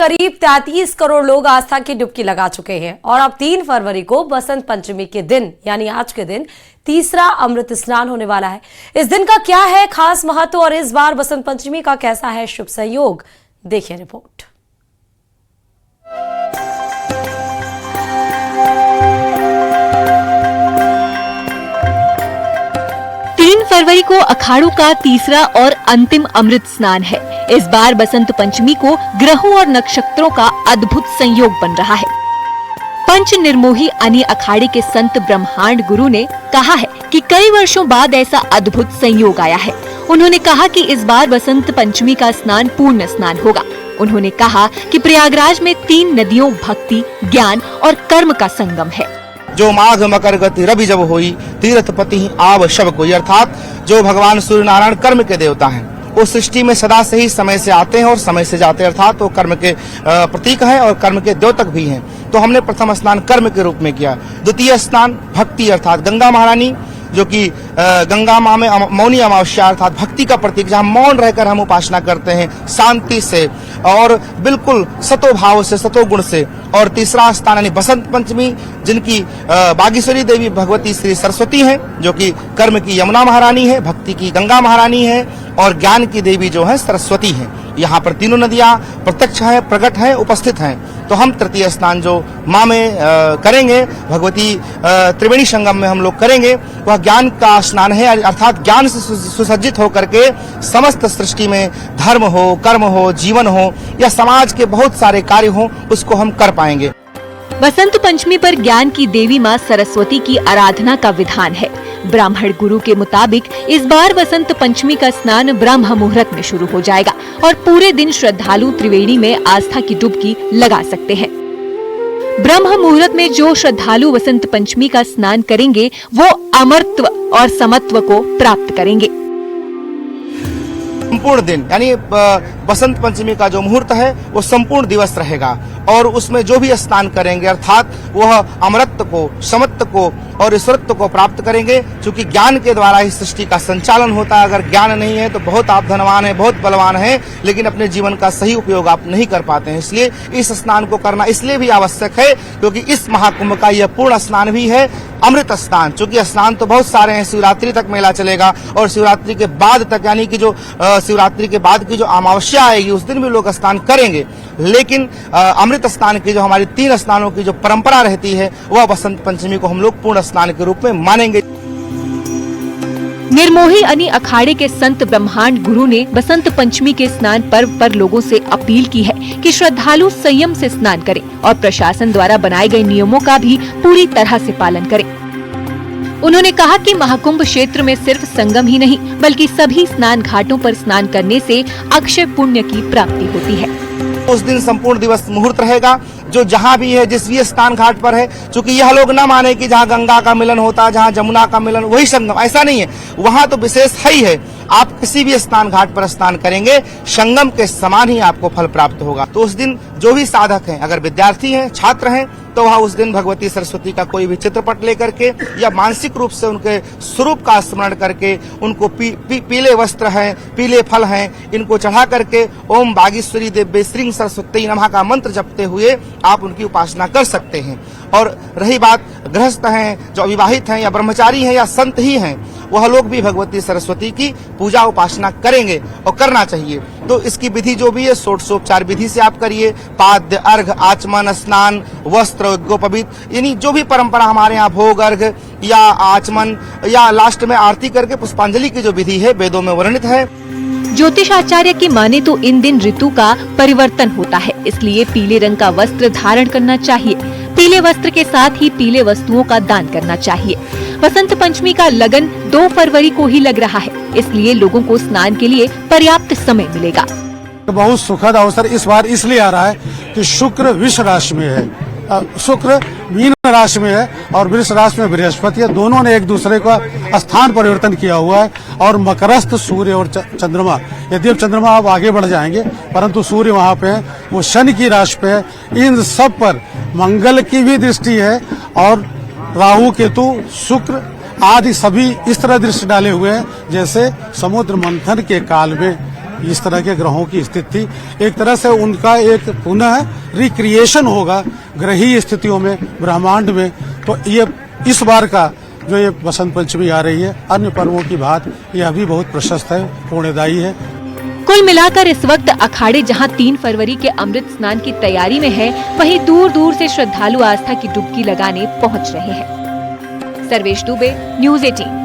करीब 33 करोड़ लोग आस्था की डुबकी लगा चुके हैं और अब 3 फरवरी को बसंत पंचमी के दिन यानी आज के दिन तीसरा अमृत स्नान होने वाला है। इस दिन का क्या है खास महत्व और इस बार बसंत पंचमी का कैसा है शुभ संयोग, देखिए रिपोर्ट। फरवरी को अखाड़ों का तीसरा और अंतिम अमृत स्नान है। इस बार बसंत पंचमी को ग्रहों और नक्षत्रों का अद्भुत संयोग बन रहा है। पंच निर्मोही यानी अखाड़े के संत ब्रह्मांड गुरु ने कहा है कि कई वर्षों बाद ऐसा अद्भुत संयोग आया है। उन्होंने कहा कि इस बार बसंत पंचमी का स्नान पूर्ण स्नान होगा। उन्होंने कहा कि प्रयागराज में 3 नदियों भक्ति, ज्ञान और कर्म का संगम है। जो माघ मकर गति रवि जब होई, तीर्थपति आव शब कोई, अर्थात जो भगवान सूर्य नारायण कर्म के देवता हैं, वो सृष्टि में सदा से ही समय से आते हैं और समय से जाते हैं, अर्थात वो कर्म के प्रतीक हैं और कर्म के द्योतक भी हैं। तो हमने प्रथम स्नान कर्म के रूप में किया। द्वितीय स्नान भक्ति अर्थात गंगा महारानी, जो कि गंगा माँ में मौनी अमावस्या अर्थात भक्ति का प्रतीक, जहाँ मौन रहकर हम उपासना करते हैं शांति से और बिल्कुल सतो भाव से, सतो गुण से। और तीसरा स्थान यानी बसंत पंचमी, जिनकी बागेश्वरी देवी भगवती श्री सरस्वती हैं, जो कि कर्म की यमुना महारानी है, भक्ति की गंगा महारानी है और ज्ञान की देवी जो है सरस्वती है। यहाँ पर तीनों नदियाँ प्रत्यक्ष है, प्रकट है, उपस्थित हैं। तो हम तृतीय स्नान जो माँ में करेंगे, भगवती त्रिवेणी संगम में हम लोग करेंगे, वह ज्ञान का स्नान है, अर्थात ज्ञान से सुसज्जित होकर के समस्त सृष्टि में धर्म हो, कर्म हो, जीवन हो या समाज के बहुत सारे कार्य हो, उसको हम कर पाएंगे। बसंत पंचमी पर ज्ञान की देवी माँ सरस्वती की आराधना का विधान है। ब्राह्मण गुरु के मुताबिक इस बार बसंत पंचमी का स्नान ब्रह्म मुहूर्त में शुरू हो जाएगा और पूरे दिन श्रद्धालु त्रिवेणी में आस्था की डुबकी लगा सकते हैं। ब्रह्म मुहूर्त में जो श्रद्धालु बसंत पंचमी का स्नान करेंगे वो अमरत्व और समत्व को प्राप्त करेंगे। संपूर्ण दिन यानी बसंत पंचमी का जो मुहूर्त है वो संपूर्ण दिवस रहेगा और उसमें जो भी स्नान करेंगे अर्थात वह अमरत्व को, समत्व को और ईश्वरत्व को प्राप्त करेंगे। क्योंकि ज्ञान के द्वारा ही सृष्टि का संचालन होता है। अगर ज्ञान नहीं है तो बहुत आप धनवान हैं, बहुत बलवान हैं, लेकिन अपने जीवन का सही उपयोग आप नहीं कर पाते हैं। इसलिए इस स्नान को करना इसलिए भी आवश्यक है क्योंकि इस महाकुंभ का यह पूर्ण स्नान भी है अमृत स्नान। चूंकि स्नान तो बहुत सारे हैं, शिवरात्रि तक मेला चलेगा और शिवरात्रि के बाद तक यानी कि जो शिवरात्रि के बाद की जो अमावस्या आएगी उस दिन भी लोग स्नान करेंगे। लेकिन अमृत स्नान की जो हमारी 3 स्नानों की जो परंपरा रहती है वह बसंत पंचमी को हम लोग पूर्ण स्नान के रूप में मानेंगे। निर्मोही यानी अखाड़े के संत ब्रह्मांड गुरु ने बसंत पंचमी के स्नान पर्व पर लोगों से अपील की है कि श्रद्धालु संयम से स्नान करें और प्रशासन द्वारा बनाए गए नियमों का भी पूरी तरह से पालन करें। उन्होंने कहा कि महाकुंभ क्षेत्र में सिर्फ संगम ही नहीं बल्कि सभी स्नान घाटों पर स्नान करने से अक्षय पुण्य की प्राप्ति होती है। उस दिन संपूर्ण दिवस मुहूर्त रहेगा, जो जहाँ भी है जिस भी स्नान घाट पर है। चूंकि यह लोग न माने कि जहाँ गंगा का मिलन होता है, जहाँ जमुना का मिलन वही संगम, ऐसा नहीं है। वहाँ तो विशेष है ही है। आप किसी भी स्नान घाट पर स्नान करेंगे संगम के समान ही आपको फल प्राप्त होगा। तो उस दिन जो भी साधक हैं, अगर विद्यार्थी हैं, छात्र हैं, तो वह उस दिन भगवती सरस्वती का कोई भी चित्रपट लेकर के या मानसिक रूप से उनके स्वरूप का स्मरण करके उनको पीले वस्त्र हैं, पीले फल हैं, इनको चढ़ा करके ओम बागेश्वरी देवी श्री सरस्वती नमः का मंत्र जपते हुए आप उनकी उपासना कर सकते हैं। और रही बात गृहस्थ हैं, जो अविवाहित हैं या ब्रह्मचारी हैं या संत ही हैं, वह लोग भी भगवती सरस्वती की पूजा उपासना करेंगे और करना चाहिए। तो इसकी विधि जो भी है षोडशोपचार विधि से आप करिए। पाद्य, अर्घ, आचमन, स्नान, वस्त्र, यज्ञोपवीत, यानी जो भी परंपरा हमारे यहाँ भोग, अर्घ या आचमन या लास्ट में आरती करके पुष्पांजलि की जो विधि है वेदों में वर्णित है। ज्योतिष आचार्य की माने तो इन दिन ऋतु का परिवर्तन होता है, इसलिए पीले रंग का वस्त्र धारण करना चाहिए। पीले वस्त्र के साथ ही पीले वस्तुओं का दान करना चाहिए। बसंत पंचमी का लगन 2 फरवरी को ही लग रहा है, इसलिए लोगों को स्नान के लिए पर्याप्त समय मिलेगा। बहुत सुखद अवसर इस बार इसलिए आ रहा है कि शुक्र वृष राशि में है, शुक्र मीन राशि में है और वृष राशि में बृहस्पति है। दोनों ने एक दूसरे का स्थान परिवर्तन किया हुआ है और मकरस्थ सूर्य और चंद्रमा, यदि अब चंद्रमा आप आगे बढ़ जाएंगे परंतु सूर्य वहाँ पे है, वो शनि की राशि पे है। इन सब पर मंगल की भी दृष्टि है और राहु, केतु, शुक्र आदि सभी इस तरह दृष्टि डाले हुए हैं जैसे समुद्र मंथन के काल में इस तरह के ग्रहों की स्थिति, एक तरह से उनका एक पुनः रिक्रिएशन होगा ग्रहीय स्थितियों में, ब्रह्मांड में। तो ये इस बार का जो ये बसंत पंचमी आ रही है, अन्य पर्वों की बात यह भी बहुत प्रशस्त है, पुण्यदायी है। कुल मिलाकर इस वक्त अखाड़े जहां 3 फरवरी के अमृत स्नान की तैयारी में है, वहीं दूर दूर से श्रद्धालु आस्था की डुबकी लगाने पहुंच रहे हैं। सर्वेश दुबे, न्यूज़ 18।